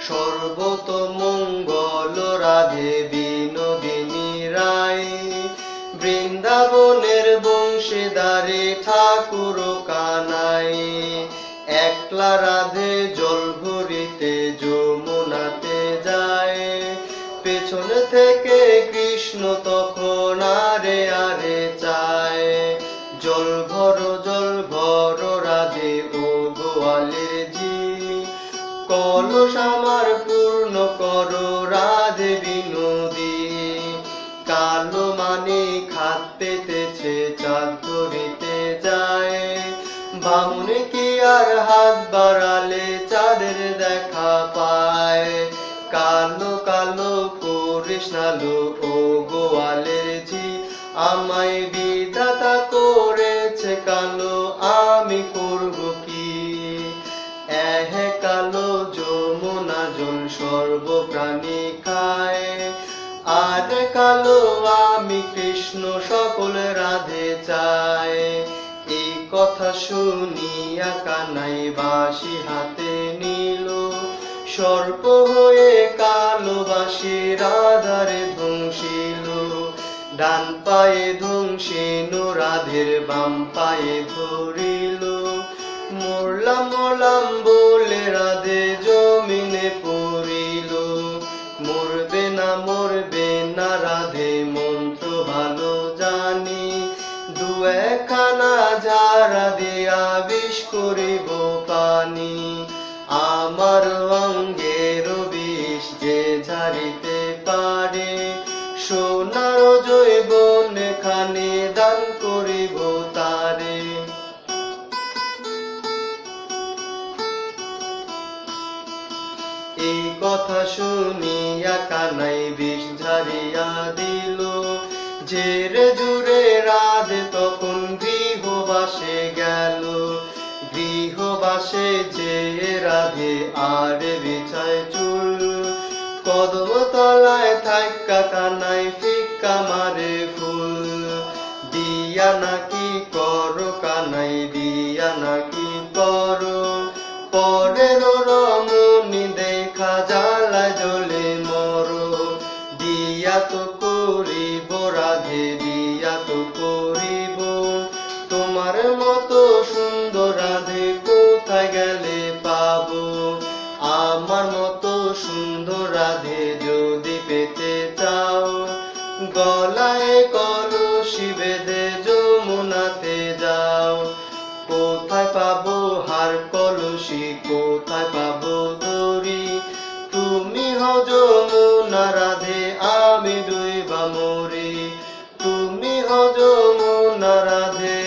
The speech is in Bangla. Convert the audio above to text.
সর্বতমঙ্গল রাধে বিনোদিনী রায়, বৃন্দাবনের বংশীদারে ঠাকুর কানাই। একলা রাধে জল ভরিতে যমুনাতে যায়, পেছন থেকে কৃষ্ণ তখন আরে আরে চায়। জল ভর রাধে ও গোয়ালের ঝি, কলস আমার পূর্ণ করো রাধে বিনোদী। কালো মানে খাত পেতেছে চাঁদ ধরিতে যায়, বামুন কি আর হাত বাড়ালে চাঁদের দেখা পায়। কালো কালো করিস নালো ও গোয়ালের ঝি, আমায় বিধাতা করেছে কালো, আমি করব কি। কালো যমুনা জল সর্বপ্রাণী খায়, আর কালো আমি কৃষ্ণ সকল রাধে চায়। এই কথা শুনিয়া কানাই বাঁশি হাতে নিল, সর্প হয়ে কালো বাঁশি রাধারে ধ্বংসিল। ডান পায়ে ধ্বংসিন রাধের বাম পায়ে ধরিল, মরলাম মরলাম বলে রাধে জমিনে পড়িল। মরবে না রাধে মন্ত্র ভালো জানি, দু একখানা ঝাড়া দিয়া বিষ করিব পানি। আমার অঙ্গের বিষ যে ঝাড়িতে পারে, সোনার জৈবন খানে দান করিব তারে। এই কথা শুনিয়া কানাই বিষ ঝাড়িয়া দিল, ঝেড়ে ঝুড়ে রাধে তখন গৃহবাসে গেল। গৃহবাসে যে রাধে আর বিছায় চুল, কদম তলায় থাকা কানাই ফিক্কা মারে ফুল। দিয়া নাকি করো কানাই দিয়া নাকি করো, পরের রমণী দেখা জ্বালায় জ্বলে মরো। দিয়া তো করিব রাধে দিয়া তো করিব, তোমার মতো সুন্দর রাধে কোথায় গেলে পাবো। আমার মতো সুন্দর রাধে যদি পেতে চাও, গলায় কলসি বেঁধে যমুনাতে যাও। কোথায় পাবো হার কলসি কোথায় পাবো দড়ি, তুমি হও যমুনা রাধে আমি ডুইবা মরি। তুমি হও যমুনা রাধে